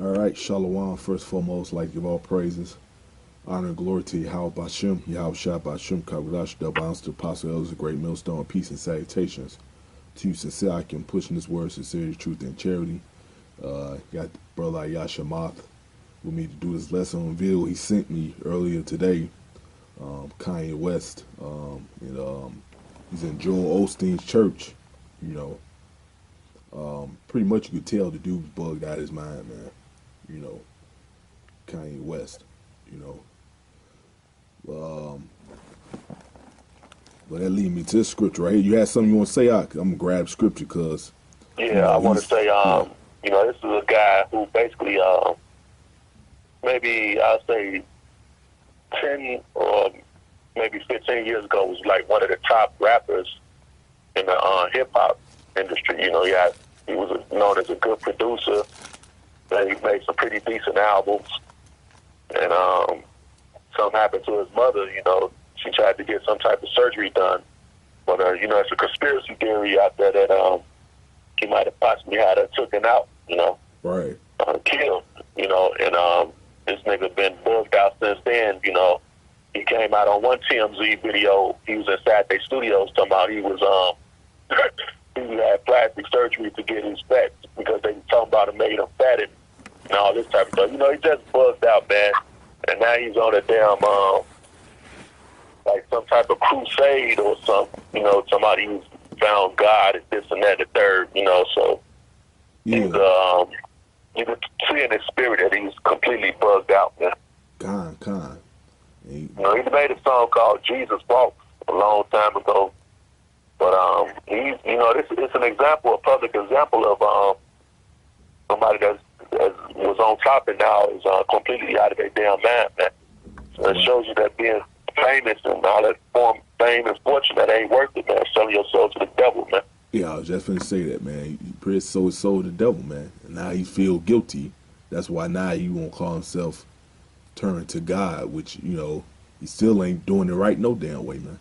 All right, Shalom. First and foremost, like give all praises, honor, and glory to Yahweh Bashem, Yahweh Shah Bashem, Kabadash, double honors to Apostle Elders, a great millstone, peace and salutations to you, sincere. I can push in this word, sincerity, truth, and charity. Got brother Yasha Moth with me to do this lesson on video he sent me earlier today. Kanye West, and he's in Joel Osteen's church. You pretty much you could tell the dude's bugged out his mind, man. Kanye West, but that leads me to this scripture right here. You had something you want to say? I'm gonna grab scripture because I want to say, yeah. this is a guy who basically, maybe I'll say 10 or maybe 15 years ago was like one of the top rappers in the hip hop industry. He was known as a good producer, and he made some pretty decent albums. And something happened to his mother. She tried to get some type of surgery done, but it's a conspiracy theory out there that he might have possibly had her taken out. Right. Killed. And this nigga been bugged out since then. He came out on one TMZ video. He was inside their studios talking about he was he had plastic surgery to get his fat because they were talking about it made him fat and all this type of stuff. He just bugged out, man. And now he's on a damn like some type of crusade or something. Somebody who's found God and this and that and the third. So Yeah. you can see in his spirit that he's completely bugged out, man. Con. He made a song called Jesus Walks a long time ago. But this is an example, a public example of somebody that was on top and now is completely out of their damn mind, man. So it shows you that being famous and all that fame and fortune, that ain't worth it, man. Selling your soul to the devil, man. Yeah, I was just gonna say that, man. He pretty sold his soul to the devil, man. And now he feel guilty. That's why now he won't call himself turn to God, which, he still ain't doing it right no damn way, man.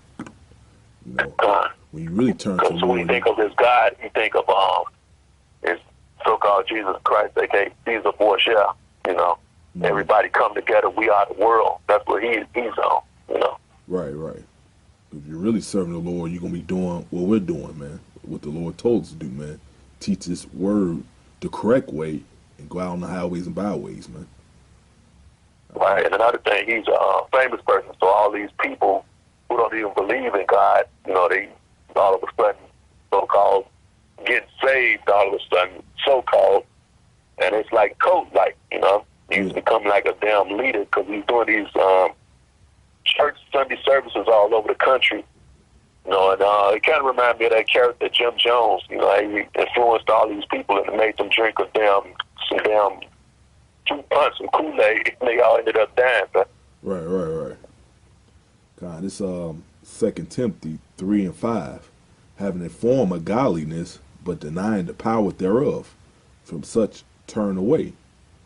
When you really turn to the So when you Lord, think of his God, you think of his so-called Jesus Christ, aka Caesar Borgia. Everybody come together. We are the world. That's what he's on. Right. If you're really serving the Lord, you're gonna be doing what we're doing, man. What the Lord told us to do, man. Teach this word the correct way and go out on the highways and byways, man. Right, and another thing, he's a famous person, so all these people who don't even believe in God, they all of a sudden so-called get saved all of a sudden, so-called, and it's like cult-like, he's become like a damn leader because he's doing these church Sunday services all over the country, and it kind of reminds me of that character Jim Jones. He influenced all these people and made them drink some damn 2 punts, some Kool-Aid, and they all ended up dying, man. Right. God, this 2 Timothy 3:5, having a form of godliness, but denying the power thereof, from such turn away.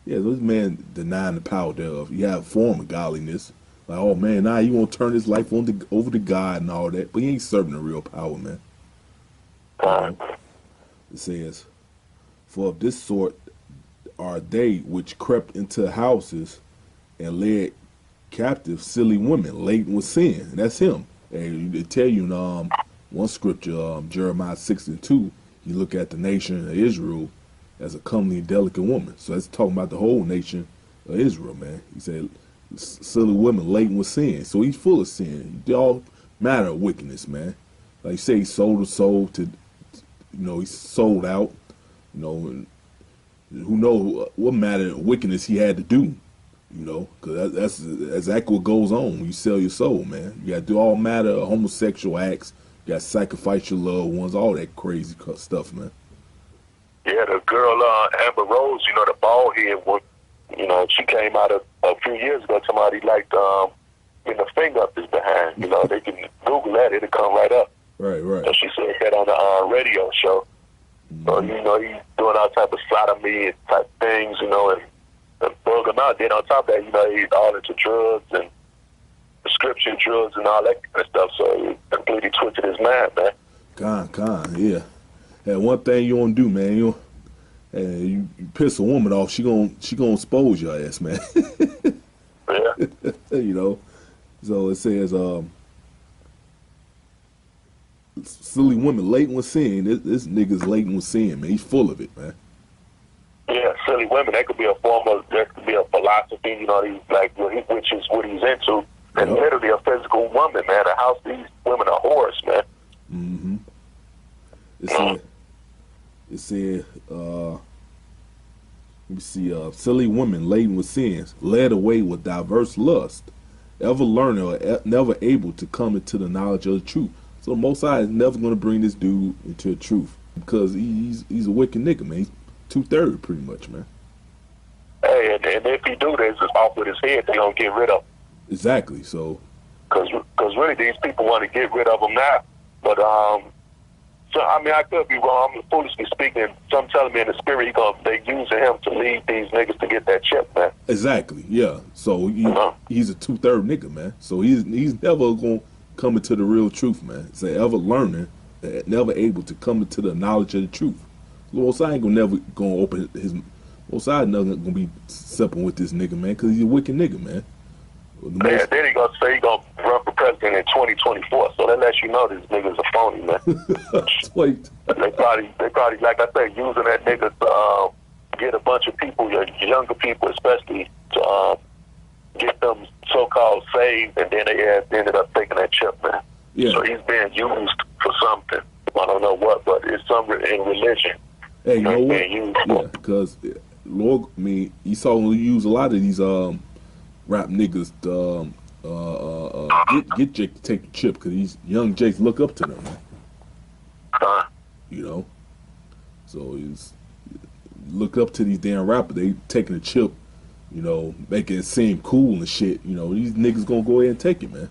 Yeah, this man denying the power thereof. You have a form of godliness. Like, oh man, now you want to turn his life over to God and all that, but he ain't serving the real power, man. It says, for of this sort are they which crept into houses and led captive silly women laden with sin. And that's him. And they tell you in one scripture, Jeremiah 6:2, you look at the nation of Israel as a comely and delicate woman. So that's talking about the whole nation of Israel, man. He said silly women laden with sin. So he's full of sin. They all matter of wickedness, man. Like you say, he sold his soul to, he sold out, and who knows what matter of wickedness he had to do, because that's exactly what goes on when you sell your soul, man. You got to do all matter of homosexual acts. You got to sacrifice your loved ones, all that crazy stuff, man. Yeah, the girl Amber Rose, the bald head one, she came out a few years ago. Somebody liked getting a finger up his behind. They can Google that; it'll come right up. Right. So she said that on the radio show. So he's doing all type of sodomy and type things, and bug him out. Then on top of that, he's all into drugs and prescription drugs and all that kind of stuff. So he completely twisted his mind, man. Con, yeah. And one thing you want to do, man, Hey, you piss a woman off, she gonna expose your ass, man. Yeah. You know. So it says, silly women laden with sin. This nigga's laden with sin, man. He's full of it, man. Yeah, silly women. That could be a form of, that could be a philosophy, you know, he's like, which is what he's into. And Yep. literally a physical woman, man. A house, these women are whores, man. Mm-hmm. It said, let me see, silly women laden with sins, led away with diverse lust, ever learning or never able to come into the knowledge of the truth. So the Most High is never going to bring this dude into the truth because he's a wicked nigga, man. He's 2/3 pretty much, man. Hey, and if he do this, it's off with his head. They gonna get rid of him. Exactly. So, Because really these people want to get rid of him now. But so I mean, I could be wrong. I'm foolishly speaking. Some telling me in the spirit they using him to lead these niggas to get that chip, man. exactly, yeah. So he's a 2/3 nigga, man. So he's never gonna come into the real truth, man. It's ever learning, never able to come into the knowledge of the truth. Most I ain't never gonna open his. Most I never gonna be supping with this nigga, man, because he's a wicked nigga, man. Yeah, then he gonna say he gonna run for president in 2024. So that lets you know this nigga's a phony, man. Wait. They probably, like I said, using that nigga to get a bunch of people, your younger people especially, to get them so-called saved, and then they ended up taking that chip, man. Yeah. So he's being used for something. I don't know what, but it's something in religion. Hey, you know what? Being used for. Yeah, because Lord, I mean, he saw him use a lot of these rap niggas to get Jake to take the chip because these young Jakes look up to them, man. You know, so he's look up to these damn rappers. They taking the chip, you know, making it seem cool and shit. You know, these niggas gonna go ahead and take it, man.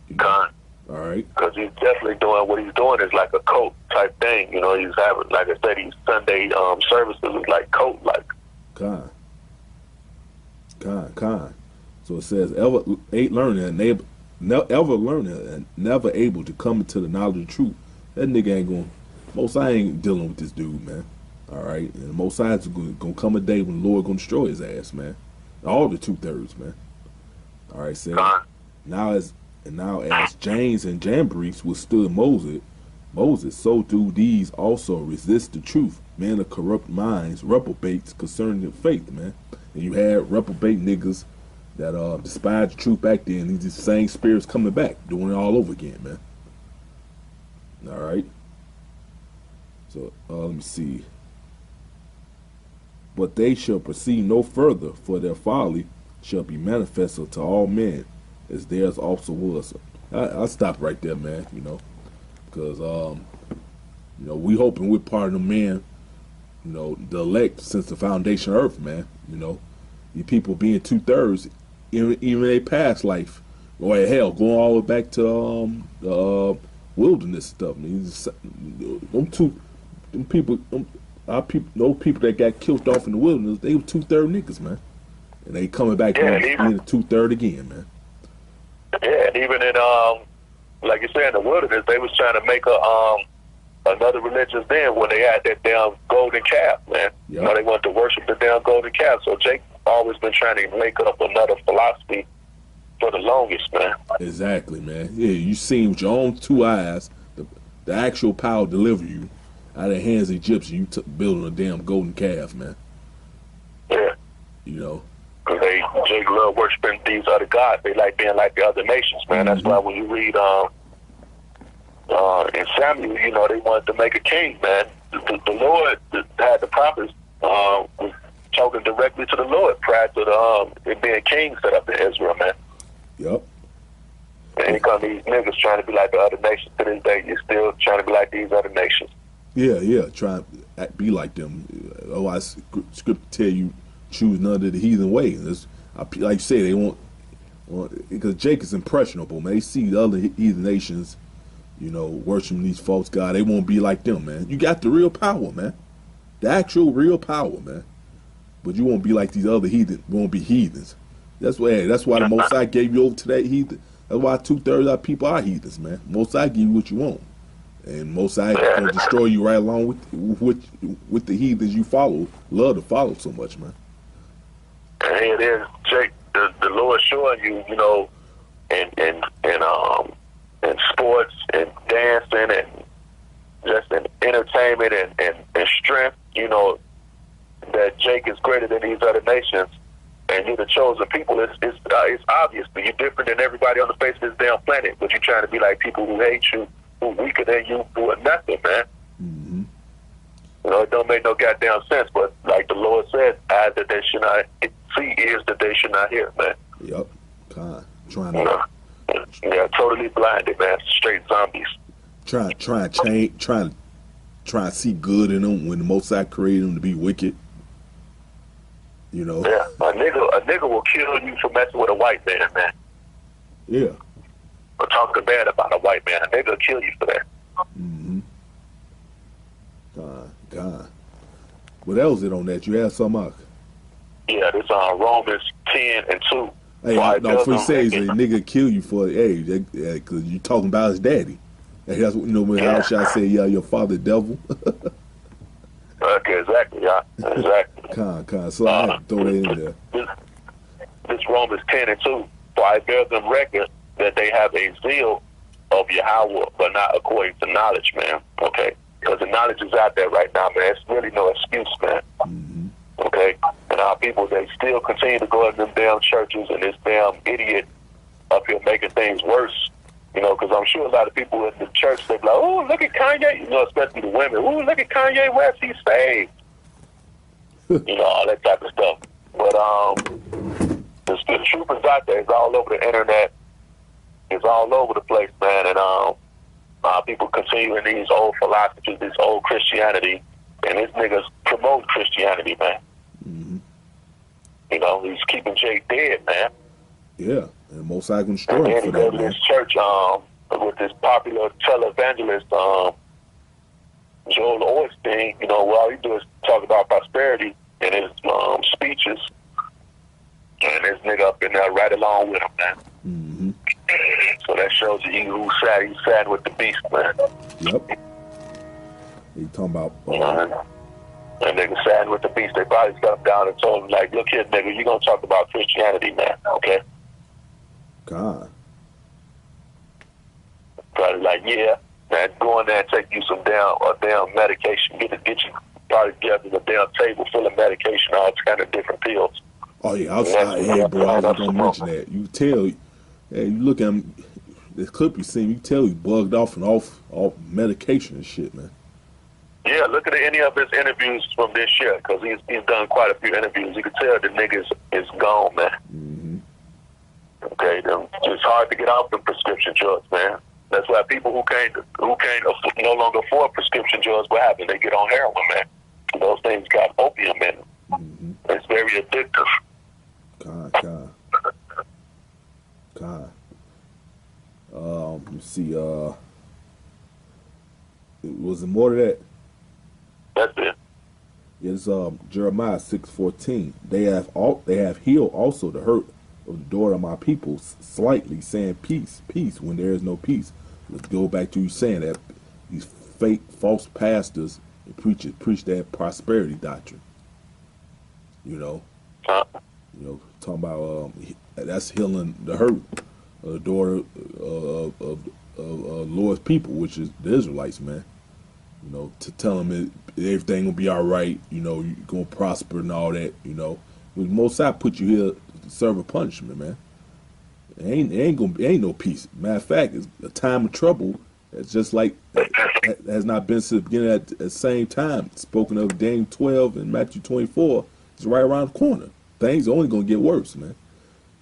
You know? All right. Because he's definitely doing what he's doing is like a cult type thing. You know, he's having, like I said, these Sunday services is like cult like. Con. So it says ever learning and ever learning and never able to come into the knowledge of the truth. That nigga ain't going. Most I ain't dealing with this dude, man. All right, and most sides gonna come a day when the Lord gonna destroy his ass, man. All the 2/3, man. All right, so now as James and Jambres withstood Moses, so do these also resist the truth. Men of corrupt minds, reprobates concerning the faith, man. And you had reprobate niggas that despised the truth back then. These the same spirits coming back, doing it all over again, man. All right. So let me see. But they shall proceed no further, for their folly shall be manifested to all men, as theirs also was. I'll stop right there, man. You know, because you know, we hoping we're part of the man. You know, the elect since the foundation of earth, man. You know, these people being 2/3, even their past life, or hell, going all the way back to the wilderness stuff. I mean, those people that got killed off in the wilderness, they were 2/3 niggas, man, and they coming back being 2/3 again, man. Yeah, and even in like you said, in the wilderness, they was trying to make another religion then where they had that damn golden calf, man. Yep. You know, they wanted to worship the damn golden calf. So Jake always been trying to make up another philosophy for the longest, man. Exactly, man. Yeah, you seen with your own 2 eyes the actual power deliver you out of the hands of Egyptians. You building a damn golden calf, man. Yeah. You know. Because Jake love worshiping these other gods. They like being like the other nations, man. That's why when you read in Samuel, you know, they wanted to make a king, man. The Lord had the prophets was talking directly to the Lord prior to it being king set up in Israel, man. Yep. And here come these niggas trying to be like the other nations to this day. You're still trying to be like these other nations. Yeah, trying to be like them. Otherwise, scripture tell you choose none of the heathen ways. Like you say, they want because Jake is impressionable, man. They see the other heathen nations, you know, worshiping these false gods. They won't be like them, man. You got the real power, man. The actual real power, man. But you won't be like these other heathen. Won't be heathens. That's why the Most High gave you over to that heathen. That's why 2/3 of our people are heathens, man. Most High give you what you want. And Most High Yeah, gonna destroy you right along with the heathens you follow, love to follow so much, man. and here it is, Jake. The Lord showing you, you know, and sports and dancing and just in entertainment and strength, you know, that Jake is greater than these other nations, and you're the chosen people. It's obvious, but you're different than everybody on the face of this damn planet. But you're trying to be like people who hate you, who weaker than you, who are nothing, man. Mm-hmm. You know, it don't make no goddamn sense. But like the Lord said, eyes that they should not see, ears that they should not hear, man. Yep. God, trying You to know? Yeah, totally blinded, man. Straight zombies. trying to change, trying to see good in them when the Most High created them to be wicked. You know. Yeah, a nigga will kill you for messing with a white man, man. Yeah. Or talking bad about a white man. A nigga will kill you for that. Mm-hmm. God. What else is on that? You have some up? Yeah, this Romans 10 and 2. Hey, no, for say a nigga kill you for because you talking about his daddy. Hey, that's what how shall I say? Yeah, your father devil. Okay, exactly. Yeah, exactly. Con. So I have to throw that in there. This Romans 10 and 2. For I bear them record that they have a zeal of Yahweh, but not according to knowledge, man. Okay, because the knowledge is out there right now, man. It's really no excuse, man. Mm-hmm. Okay, and our people, they still continue to go in them damn churches, and this damn idiot up here making things worse. You know, because I'm sure a lot of people in the church, they be like, oh, look at Kanye, you know, especially the women. Oh, look at Kanye West, he's saved. You know, all that type of stuff. But the truth is out there. It's all over the internet. It's all over the place, man. And people continuing these old philosophies, this old Christianity, and this niggas promote Christianity, man. Mm-hmm. You know, he's keeping Jake dead, man. Yeah, and Most High can destroy him And for he that, goes to man. this church with this popular televangelist, Joel Osteen, you know, where all he do is talk about prosperity in his speeches. And this nigga up in there right along with him, man. Mm-hmm. So that shows you who's sad. He's sad with the beast, man. Yep. He talking about You know, and nigga sad with the beast. They probably sat him down and told him, like, look here, nigga, you gonna talk about Christianity, man, okay? God. Probably like, yeah, man, go in there and take you some damn medication. Get you probably together a damn table full of medication, all kind of different pills. Oh yeah, bro. I was gonna mention that. You tell, hey, you look at him. This clip you seen, you tell he's bugged off and off medication and shit, man. Yeah, look at any of his interviews from this year, because he's done quite a few interviews. You can tell the nigga is gone, man. Mm-hmm. Okay, it's hard to get off the prescription drugs, man. That's why people who can't no longer afford prescription drugs, what happens? They get on heroin, man. Those things got opium in them. Mm-hmm. It's very addictive. God. You see, was it more to that? That's it. It's Jeremiah 6:14. They have healed also the hurt of the daughter of my people slightly, saying peace, peace, when there is no peace. Let's go back to you saying that these fake false pastors preach that prosperity doctrine. You know, talking about that's healing the hurt of the daughter of Lord's people, which is the Israelites, man. You know, to tell them everything will be all right. You know, you're gonna prosper and all that. You know, when Most High put you here to serve a punishment, man. It ain't no peace. Matter of fact, it's a time of trouble. It's just like has not been since the beginning at the same time. Spoken of Daniel 12 and Matthew 24. It's right around the corner. Things are only gonna get worse, man.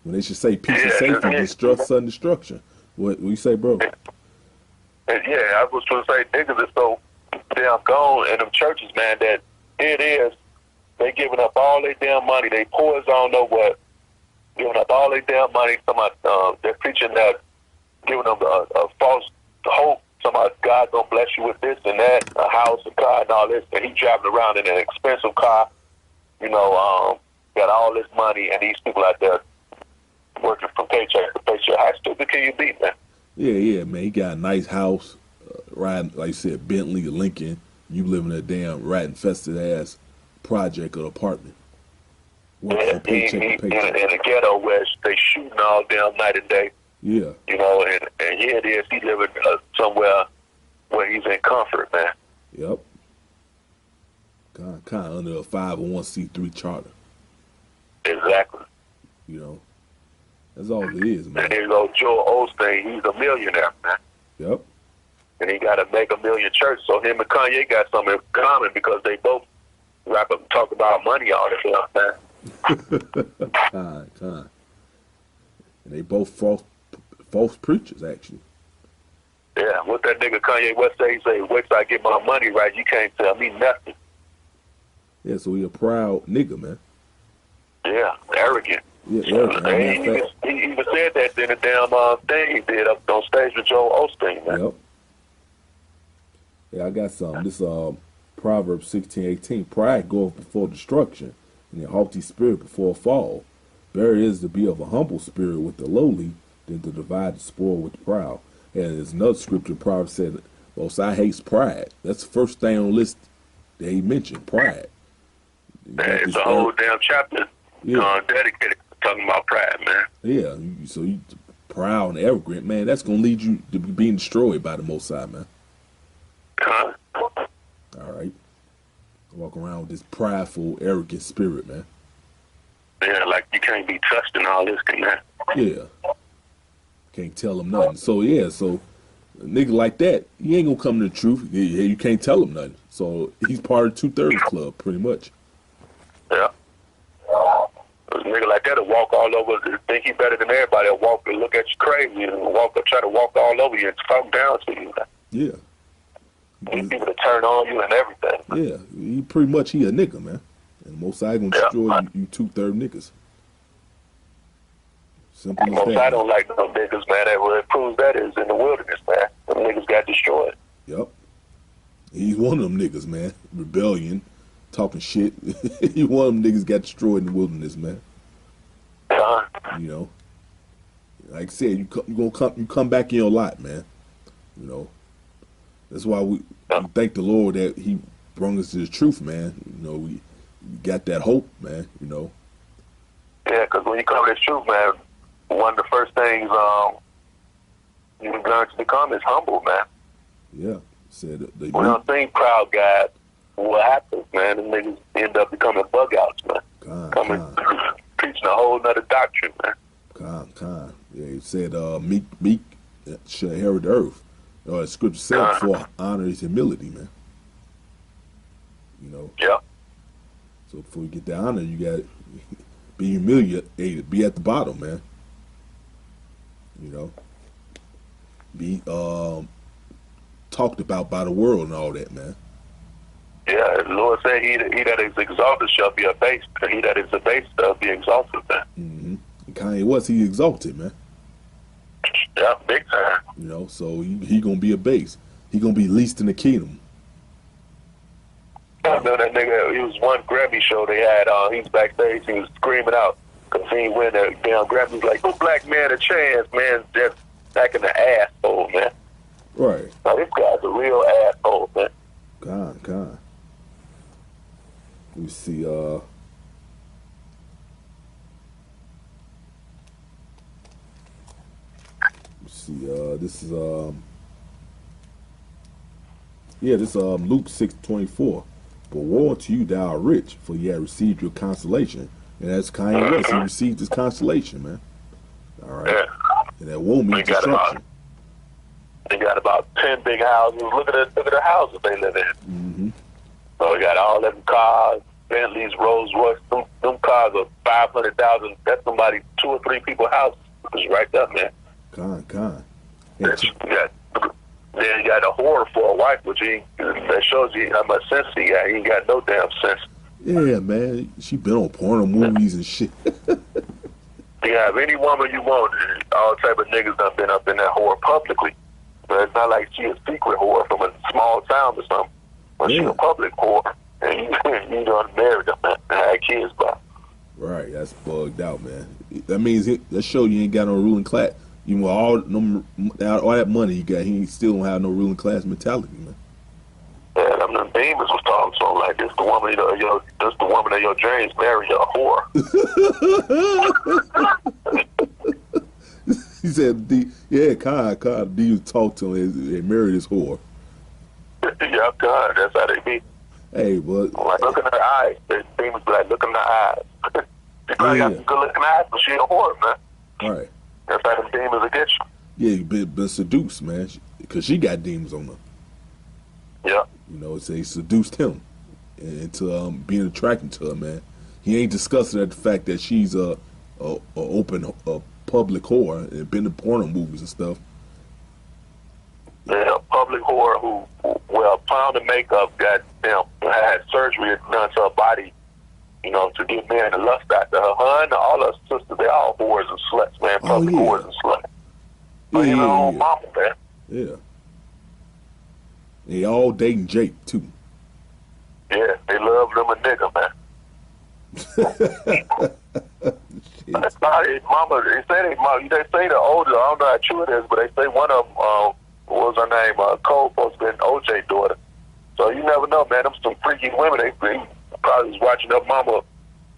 When they should say peace and safety, destruct sudden destruction. What you say, bro? Yeah, I was trying to say niggas is so damn gone in them churches, man, that it is. They giving up all their damn money. They poor as I don't know what. Giving up all their damn money. They're preaching that, giving them a false hope. Somebody, God gonna bless you with this and that, a house, a car, and all this. And he driving around in an expensive car. You know, got all this money, and these people out there working from paycheck to paycheck. How stupid can you be, man? Yeah, man. He got a nice house, riding, like you said, Bentley or Lincoln. You live in a damn rat infested ass project or apartment. Working from paycheck to paycheck. In the ghetto where they shooting all damn night and day. Yeah. You know, and here it is, he living somewhere where he's in comfort, man. Yep. Kind of under a 501c3 charter. Exactly. You know, that's all it is, man. And there you go, Joel Osteen, he's a millionaire, man. Yep. And he got to make $1 million church. So him and Kanye got something in common because they both rap up and talk about money all the time, man. Kind. And they both false preachers, actually. Yeah, what that nigga Kanye West say? He say, wait till I get my money right. You can't tell me nothing. Yeah, so he a proud nigga, man. Yeah, arrogant. Yeah, arrogant. He even said that in the damn thing he did up on stage with Joel Osteen, man. Yep. Yeah, I got some. This Proverbs 16:18. Pride goeth before destruction, and a haughty spirit before a fall. Better is to be of a humble spirit with the lowly than to divide the spoil with the proud. And there's another scripture, Proverbs said, Most I hates pride. That's the first thing on the list that he mentioned, pride. It's a whole damn chapter dedicated to talking about pride, man. Yeah, so you proud and arrogant, man, that's going to lead you to being destroyed by the Most High, man. Huh? All right. Walk around with this prideful, arrogant spirit, man. Yeah, like you can't be touched and all this and that. Yeah. Can't tell him nothing. So, yeah, so a nigga like that, he ain't going to come to the truth. You can't tell him nothing. So he's part of the 2/3 club, pretty much. Yeah. A nigga like that will walk all over, think he better than everybody. Will walk and look at you crazy and try to walk all over you and talk down to you. Yeah. He's people to turn on you and everything. Yeah, he pretty much a nigga, man. And Most High gonna destroy you 2/3 niggas. Simple as Most that. I don't like no niggas, man. That what it proves that is in the wilderness, man. Them niggas got destroyed. Yep. He's one of them niggas, man. Rebellion, talking shit. He one of them niggas got destroyed in the wilderness, man. You know, like I said, you come back in your lot, man. You know, that's why we thank the Lord that He brought us to the truth, man. You know, we got that hope, man. You know. Yeah, because when you come to the truth, man, one of the first things you learn to become is humble, man. Yeah, said we don't think proud guys. What happens, man? The niggas end up becoming bug outs, man. Coming preaching a whole nother doctrine, man. Yeah, he said, meek shall inherit the earth. The scripture said, for honor is humility, man. You know? Yeah. So before you get the honor, you got to be humiliated, be at the bottom, man. You know? Be talked about by the world and all that, man. Yeah, the Lord said, he that is exalted shall be abased, and he that is abased shall be exalted, man. Mm-hmm. And Kanye West, he exalted, man. Yeah, big time. You know, so he gonna be abased. He gonna be least in the kingdom. I know that nigga, it was one Grammy show they had, he was backstage, he was screaming out, because he didn't win that damn Grammy. He was like, no black man a chance, man, just back in the asshole, man. Right. Now, this guy's a real asshole, man. God. Let me see, this is Luke 6:24. But woe unto you, thou art rich, for ye have received your consolation. And that's Kanye West. He received his consolation, man. All right. Yeah. And that woe means destruction. They got about 10 big houses. Look at the houses they live in. Mm-hmm. So they got all them cars, Bentleys, Rolls Royce. Them cars are 500,000. That's somebody 2 or 3 people's house. It's right there, man. Con. Then you got a whore for a wife, that shows you how much sense he got. He ain't got no damn sense. Yeah, man. She been on porno movies and shit. You have any woman you want. All type of niggas done been up in that whore publicly. But it's not like she a secret whore from a small town or something. But she a public whore. And you done married them and had kids by. Right, that's bugged out, man. That means that show you ain't got no ruling class. Even with all that money he got, he still don't have no ruling class mentality, man. Yeah, them demons was talking to him like, this the woman of your dreams, marry a whore. He said, God, demons talk to him and marry this whore. Yeah, God, that's how they be. Hey, but like, look in her eyes. The demons be like, look in her eyes. She probably got some good looking eyes, but she a whore, man. Right. That's how them demons will get you. Yeah, you been seduced, man, because she got demons on her. Yeah. You know, he seduced him into being attracted to her, man. He ain't discussing the fact that she's a public whore and been to porno movies and stuff. Yeah, a public whore who a pound of makeup had surgery done to her body, you know, to get men to lust after her. Her and all her sisters, they all whores and sluts, man. Public whores and sluts. But even her own mama, man. Yeah. They all dating Jake too. Yeah, they love them a nigga, man. That's not his mama. They say the older. I don't know how true it is, but they say one of them, what was her name? Cole supposed to be an OJ daughter. So you never know, man. Them some freaky women. They probably was watching their mama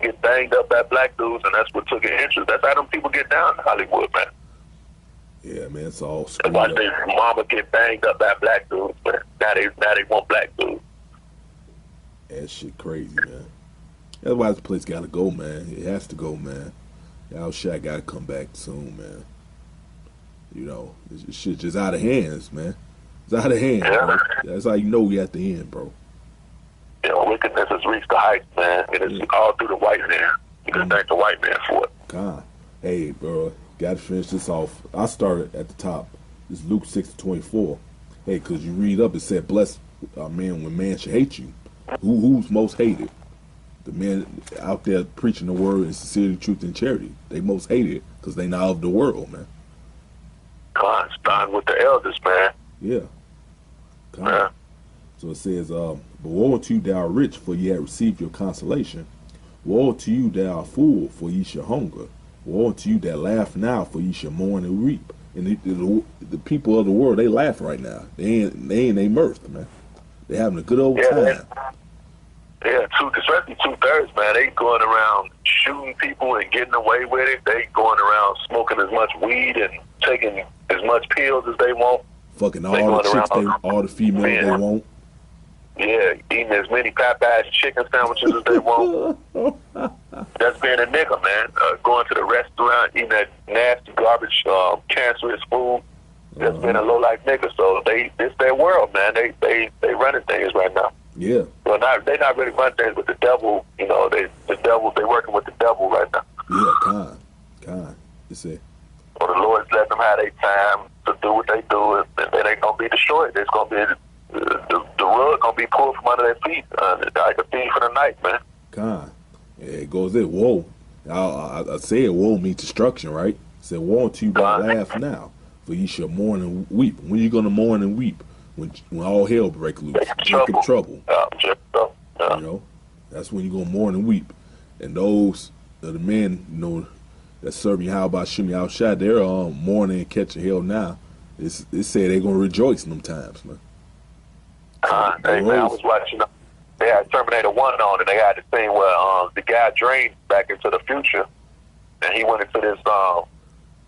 get banged up by black dudes, and that's what took an interest. That's how them people get down in Hollywood, man. Yeah, man, it's all screwed up. Watch their mama get banged up by black dudes, man. Now they want black dudes. That shit crazy, man. That's why this place gotta go, man. It has to go, man. Y'all shit gotta come back soon, man. You know, this shit just out of hands, man. It's out of hand, bro. That's how you know we at the end, bro. You know, wickedness has reached the heights, man. And it's all through the white man. You can thank the white man for it. God. Hey, bro, gotta finish this off. I started at the top. It's Luke 6:24. Hey, because you read up, it said, blessed man when man should hate you. Who's most hated? The men out there preaching the word in sincerity, truth, and charity. They most hated because they not of the world, man. God, starting with the elders, man. Yeah. God. So it says, but woe unto you thou art rich, for ye have received your consolation. Woe unto you thou art full, for ye shall hunger. Woe unto you that laugh now, for ye shall mourn and weep. And the people of the world, they laugh right now. They ain't mirth, man. They having a good old time. Yeah, especially 2/3, man. They going around shooting people and getting away with it. They going around smoking as much weed and taking as much pills as they want. Fucking all the chicks, all the females they want. Yeah, eating as many Popeyes chicken sandwiches as they want. That's being a nigga, man. Going to the restaurant, eating that nasty garbage, cancerous food. That's being a low-life nigga. So it's their world, man. They running things right now. Yeah. Well, they not really running things with the devil. You know, they working with the devil right now. Yeah, kind. You see. Well, the Lord's letting them have their time to do what they do, and then they gonna be destroyed. It's gonna be the rug gonna be pulled from under their feet, like a thief in the night, man. Kind. Yeah, it goes there. Woe. I said woe means destruction, right? It said woe unto you that laugh now, for ye shall mourn and weep. When you gonna mourn and weep? When all hell break loose, Jacob trouble. You know, that's when you gonna mourn and weep. And those the men, you know, that serving how about shimmy outside, they're mourning and catching hell now. It said they're gonna rejoice in them times, man. I was watching. They had Terminator 1 on, and they had the scene where the guy drained back into the future, and he went into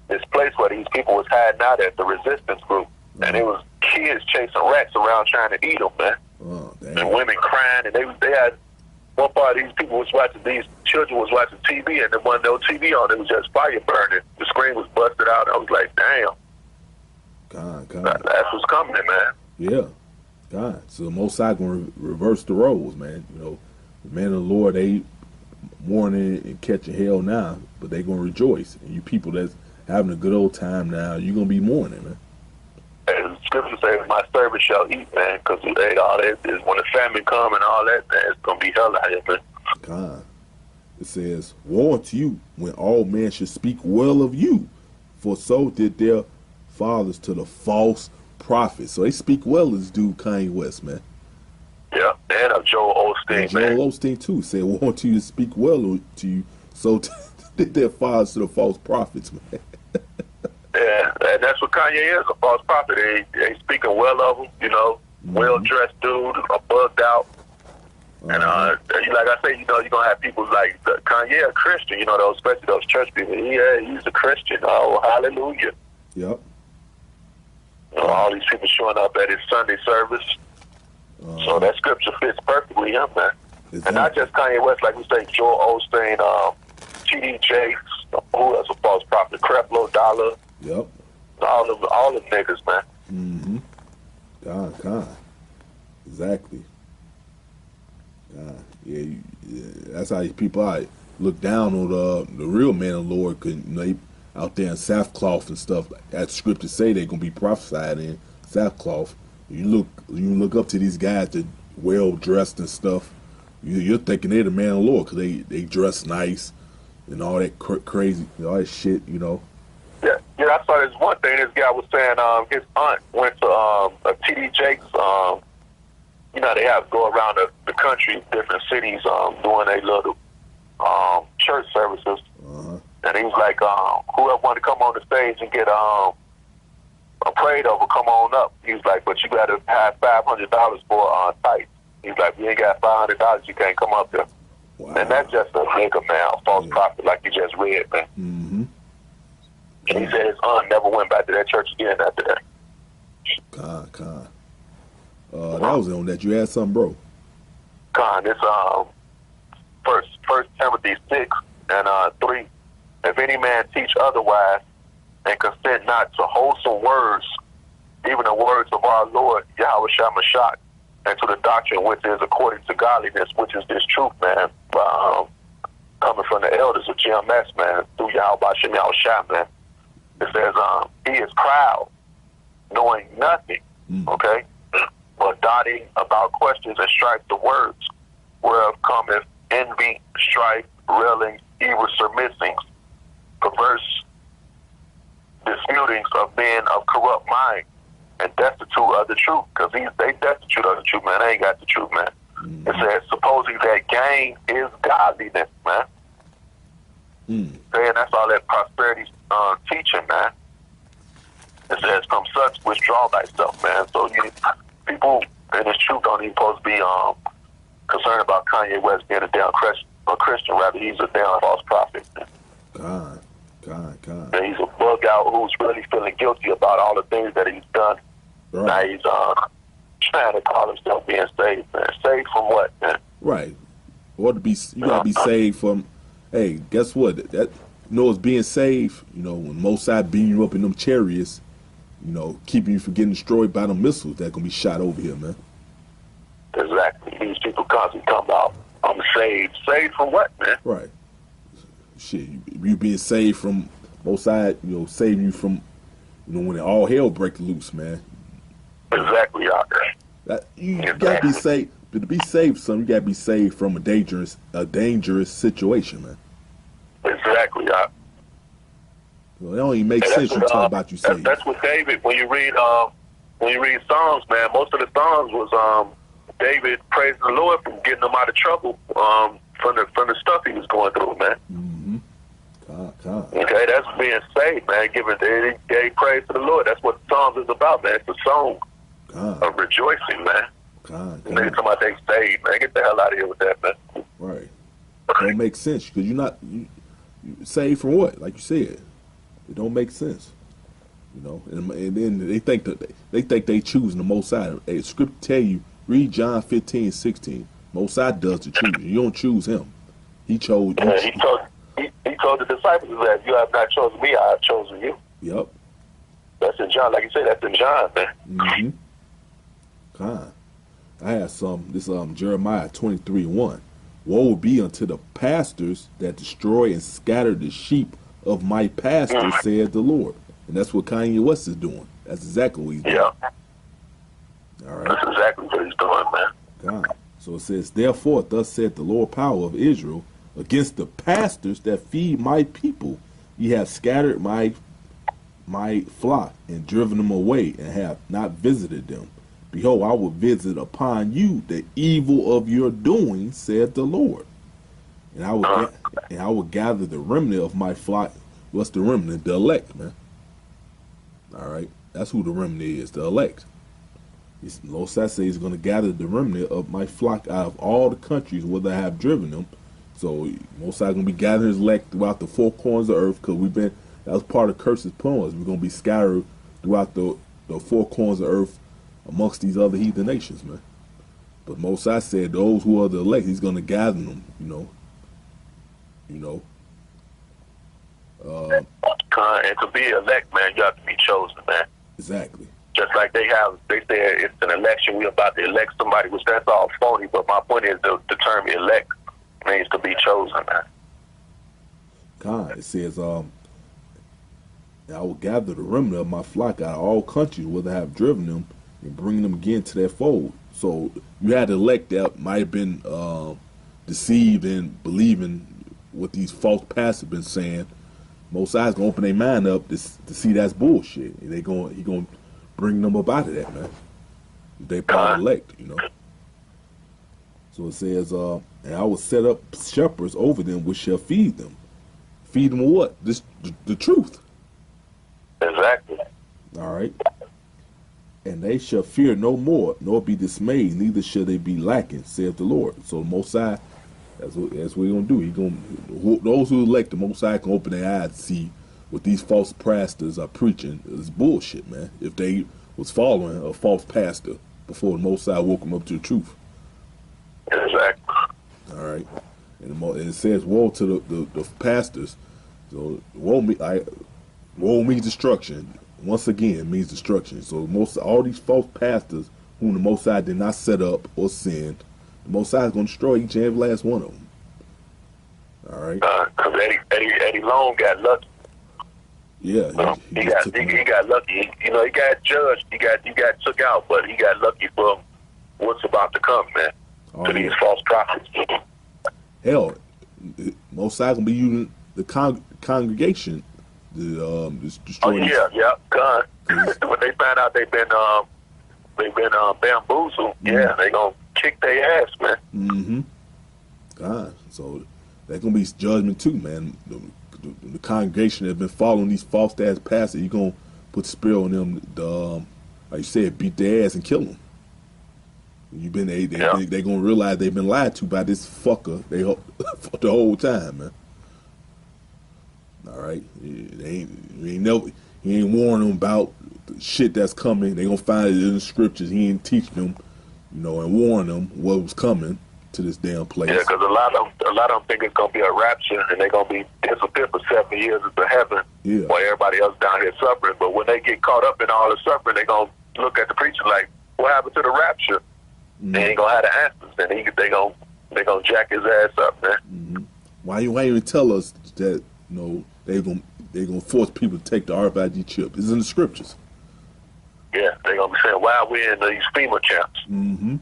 this place where these people was hiding out at, the resistance group, and it was kids chasing rats around trying to eat them, man. Oh, and women crying, and they had one part of these people was watching, these children was watching TV, and there wasn't no TV on. It was just fire burning. The screen was busted out. I was like, damn. God. That's what's coming, man. Yeah. God. So the Most High gonna reverse the roles, man. You know, the man of the Lord, they mourning and catching hell now, but they gonna rejoice. And you people that's having a good old time now, you gonna be mourning, man. And the scripture says, "My servant shall eat, man," because all that is when the famine come and all that, man, it's gonna be hell out here, man. God. It says, "Woe unto you when all men should speak well of you, for so did their fathers to the false prophets." So they speak well of this dude Kanye West, man. Yeah, and of Joel Osteen, man. Joel Osteen too said, "Woe unto you to speak well to you, so did their fathers to the false prophets, man." Yeah, And that's what Kanye is, a false prophet. They speaking well of him, you know, well-dressed dude, bugged out. And like I say, you know, you're going to have people like Kanye, a Christian, you know, those, especially those church people. Yeah, he's a Christian. Oh, hallelujah. Yep. You know, all these people showing up at his Sunday service. So that scripture fits perfectly him, man. Exactly. And not just Kanye West, like we say, Joel Osteen, T.D. Jakes, who else a false prophet? Creflo Dollar. Yep. All the niggas, man. Mm-hmm. God. Exactly. God. Yeah, that's how people look down on the real man of the Lord, because, you know, they out there in sackcloth and stuff. As scriptures say, they're gonna be prophesied in sackcloth. You look up to these guys that well dressed and stuff. You're thinking they're the man of the Lord because they dress nice and all that crazy, all that shit, you know. Yeah, I saw this one thing. This guy was saying his aunt went to a T.D. Jakes. You know, they have to go around the country, different cities, doing a little church services. And he was like, whoever wanted to come on the stage and get prayed over, come on up. He was like, but you got to have $500 for tights. He's like, you ain't got $500, you can't come up there. Wow. And that's just a nigga, man, a false prophet, like you just read, man. Mm-hmm. And he said his aunt never went back to that church again after that. Con. That was on that. You had something, bro. Con, it's First Timothy 6 and 3. If any man teach otherwise and consent not to wholesome words, even the words of our Lord Yahweh Shemashach, and to the doctrine which is according to godliness, which is this truth, man, coming from the elders of GMS, man, through Yahweh Shem Yahushua, man. It says, he is proud, knowing nothing, okay, but dotting about questions and strife the words, whereof cometh envy, strife, railings, evil surmissings, perverse disputings of men of corrupt mind, and destitute of the truth, because they destitute of the truth, man. They ain't got the truth, man. It says, supposing that gain is godliness, man. And that's all that prosperity teaching, man. It says, from such withdraw thyself, man. So people in this truth don't even supposed to be concerned about Kanye West being a damn Christian. Rather, he's a damn false prophet. God. And he's a bug out who's really feeling guilty about all the things that he's done. Right. Now he's trying to call himself being saved, man. Saved from what, man? Right. Or you gotta be saved from. Hey, guess what? That it's being saved. You know, when Mosai beam you up in them chariots, you know, keeping you from getting destroyed by them missiles that gonna be shot over here, man. Exactly. These people constantly come out. I'm saved. Saved from what, man? Right. Shit, you being saved from Mosai, you know, saving you from, you know, when all hell breaks loose, man. Exactly, out there. You gotta be saved. To be saved, son, you gotta be saved from a dangerous situation, man. Exactly, Well, it don't even make sense you talk about you saved. That's what David. When you read Psalms, man, most of the Psalms was David praising the Lord from getting him out of trouble from the stuff he was going through, man. Okay, that's being saved, man. Gave praise to the Lord. That's what the Psalms is about, man. It's a song of rejoicing, man. Niggas talking about they saved, man. Get the hell out of here with that, man. Right. It don't make sense because you saved from what? Like you said, it don't make sense. You know, and then they think they choosing the Most High. Hey, script tell you, read John 15:16. Most High does the choosing. You don't choose him. He chose. He told the disciples that you have not chosen me, I have chosen you. Yep. That's in John, like you said. That's in John, man. I have this Jeremiah 23:1. Woe be unto the pastors that destroy and scatter the sheep of my pasture, said the Lord. And that's what Kanye West is doing. That's exactly what he's doing. Yeah. All right. That's exactly what he's doing, man. God. So it says, therefore, thus said the Lord power of Israel, against the pastors that feed my people, ye have scattered my flock and driven them away and have not visited them. Behold, I will visit upon you the evil of your doing, said the Lord. And I will gather the remnant of my flock. What's the remnant? The elect, man. All right, that's who the remnant is, the elect. Most I say is going to gather the remnant of my flock out of all the countries where I have driven them. So Most I going to be gathering his elect throughout the four corners of the earth, because that was part of curses upon us. We're going to be scattered throughout the four corners of the earth amongst these other heathen nations, man. But Most I said those who are the elect, he's going to gather them, you know. And to be elect, man, you have to be chosen, man. Exactly. Just like they say it's an election, we're about to elect somebody, which that's all phony. But my point is the term elect means to be chosen, man. God, it says, I will gather the remnant of my flock out of all countries where I have driven them and bring them again to their fold. So you had to elect that might have been deceived and believing what these false pastors have been saying. Most High's gonna open their mind up to see that's bullshit. And he gonna bring them up out of that, man. They part elect, So it says, and I will set up shepherds over them which shall feed them. Feed them what? The truth. Exactly. All right. And they shall fear no more, nor be dismayed, neither shall they be lacking, saith the Lord. So the Most High, that's what he's gonna do. Those who elect the Most High can open their eyes to see what these false pastors are preaching is bullshit, man. If they was following a false pastor before the Most High woke them up to the truth. Exactly. All right. And it says, woe to the pastors. So woe means destruction. Once again, means destruction. So all these false pastors whom the Most High did not set up or send, the Most High is going to destroy each and every last one of them. All right. Because Eddie Long got lucky. Yeah, he got lucky. He got judged. He got took out, but he got lucky from what's about to come, man. To these false prophets. Hell, Most High gonna be using the congregation to destroy. Oh yeah, God. When they find out they've been bamboozled, yeah, they gonna kick their ass, man. Mm-hmm. God, so that's gonna be judgment too, man. The congregation that have been following these false ass pastors, you gonna put the spell on them. Like you said, beat their ass and kill them. They gonna realize they've been lied to by this fucker the whole time, man. All right, he ain't warning them about the shit that's coming. They gonna find it in the scriptures. He ain't teach them, and warn them what was coming to this damn place. Yeah, because a lot of them think it's gonna be a rapture, and they're gonna be disappeared for 7 years into heaven, while everybody else down here suffering. But when they get caught up in all the suffering, they gonna look at the preacher like, "What happened to the rapture?" They ain't gonna have the answers, and they gonna jack his ass up, man. Mm-hmm. Why you even tell us that they gonna force people to take the RFID chip? It's in the scriptures. Yeah, they gonna be saying, "Why are we in these FEMA camps?" Mm-hmm.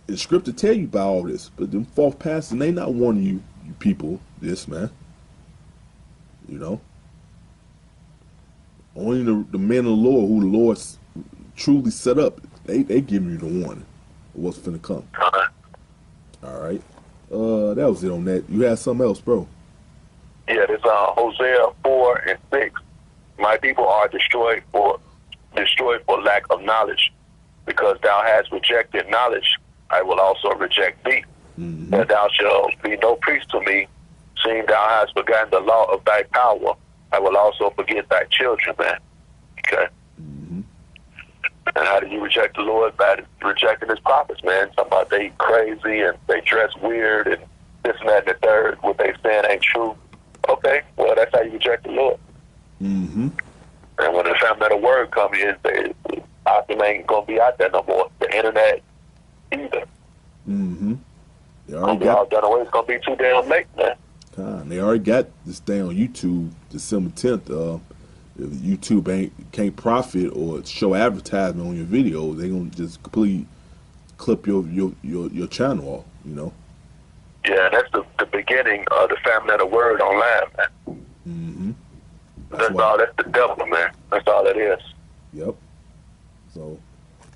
The scripture tell you about all this, but them false pastors, they not warning you people this, man. Only the men of the Lord, who the Lord truly set up, they giving you the warning of what's finna come. All right. That was it on that. You had something else, bro? Yeah, this Hosea 4:6. My people are destroyed for lack of knowledge, because thou hast rejected knowledge. I will also reject thee, and thou shalt be no priest to me, seeing thou hast forgotten the law of thy power. I will also forget thy children, man. Okay. And how do you reject the Lord? By rejecting his prophets, man. Talking about they crazy and they dress weird and this and that and the third. What they saying ain't true. Okay, well, that's how you reject the Lord. Mm-hmm. And when the family of the word come in, Optum ain't going to be out there no more. The internet either. Mm-hmm. All done away. It's going to be too damn late, man. They already got this thing on YouTube December 10th. If YouTube can't profit or show advertisement on your videos, they gonna just completely clip your channel off, Yeah, that's the beginning of the family of the word online, man. Mm-hmm. That's the devil, man. That's all it is. Yep. So,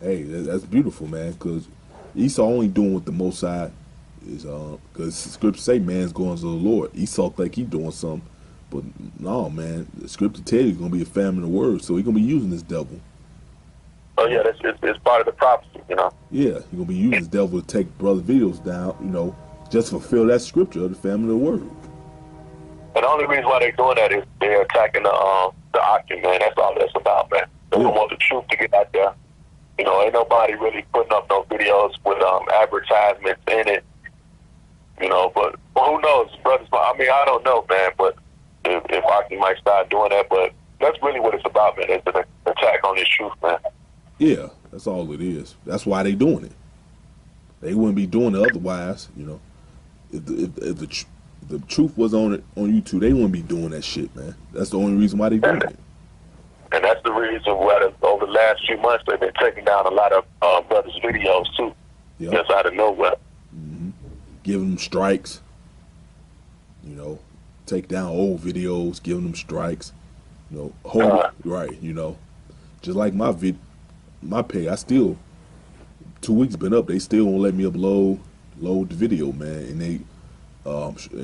hey, that's beautiful, man, because Esau only doing what the Most High is, because scripture say man's going to the Lord. Esau think he doing something, But no, man, the scripture tell you he's gonna be a famine of words, so he's gonna be using this devil. Oh yeah, it's part of the prophecy, you know. Yeah, he's gonna be using this devil to take brother videos down, just fulfill that scripture of the famine of the word. And the only reason why they're doing that is they're attacking the Octane, man. That's all that's about, man. They don't want the truth to get out there. Ain't nobody really putting up no videos with advertisements in it. But who knows, brothers? I mean, I don't know, man. But if Octane might start doing that, but that's really what it's about, man. It's an attack on this truth, man. Yeah, that's all it is. That's why they doing it. They wouldn't be doing it otherwise, If the truth was on YouTube, they wouldn't be doing that shit, man. That's the only reason why they doing it. And that's the reason why over the last few months they've been taking down a lot of brothers' videos too. Yep. Just out of nowhere. Mm-hmm. Giving them strikes. Take down old videos, giving them strikes. Hold it right. Just like my pay, I still 2 weeks been up. They still won't let me upload the video, man. And they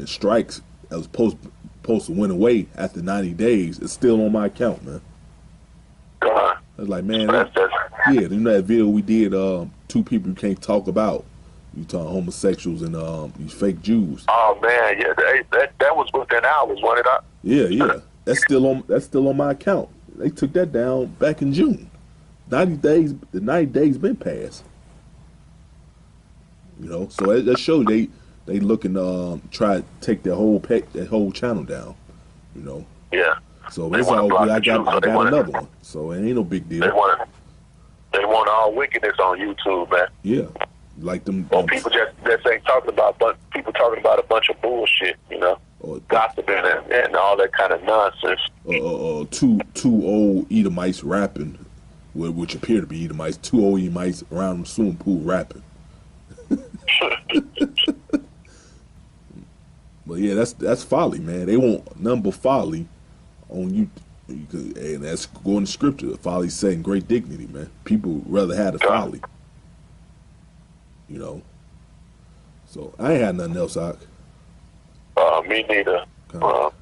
strikes that was supposed to went away after 90 days. It's still on my account, man. I was like, man, that video we did, two people you can't talk about. You talking homosexuals and these fake Jews. Oh man, yeah, that was within hours, wasn't it? Yeah. That's still on my account. They took that down back in June. 90 days. The 90 days been passed. So that shows they looking to try to take that whole channel down. Yeah. So it's all good. I got another one. So it ain't no big deal. They want all wickedness on YouTube, man. Yeah. Like them. Well, people just ain't talking about, but people talking about a bunch of bullshit, gossiping and all that kind of nonsense. Two old Edomites rapping, which appear to be Edomites. Two old Edomites around the swimming pool rapping. But yeah, that's folly, man. They want nothing but folly on you, and that's going to scripture. Folly saying great dignity, man. People rather have the folly, So I ain't had nothing else, Ock. Me neither. So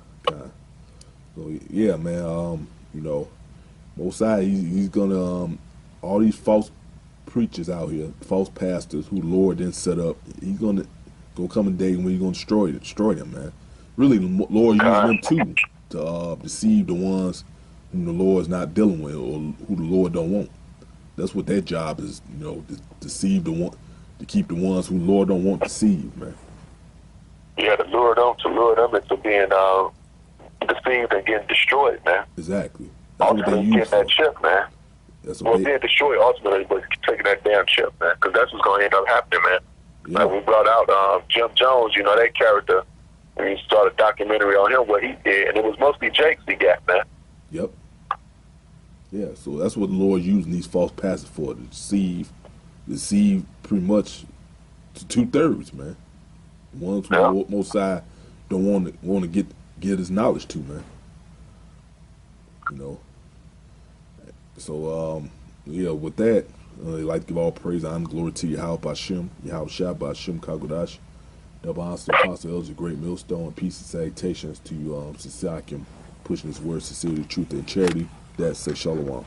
yeah, man. Most side he's gonna all these false preachers out here, false pastors who the Lord didn't set up. He's gonna come a day when he's gonna destroy them, man. Really, the Lord using them too to deceive the ones whom the Lord's not dealing with or who the Lord don't want. That's what their job is, to deceive the one, to keep the ones who the Lord don't want deceived, man. Yeah, to lure them into being deceived and getting destroyed, man. Exactly. That's ultimately what they use. Getting that chip, man. Being destroyed ultimately, but taking that damn chip, man, because that's what's going to end up happening, man. Yeah. Like we brought out Jim Jones, that character. And you saw the documentary on him, what he did, and it was mostly Jakes he got, man. Yep. Yeah, so that's what the Lord using these false pastors for, to deceive pretty much to 2/3, man. Ones who most side don't want to get his knowledge to, man. So yeah, with that, I'd like to give all praise, honor, glory to Yahweh Bashem, Yahweh Shah Bashem Kagodash. Double honor to Apostle Elder Great Millstone, and peace and salutations to Sisakim, pushing his word, sincerity, truth, and charity. That's Shalom.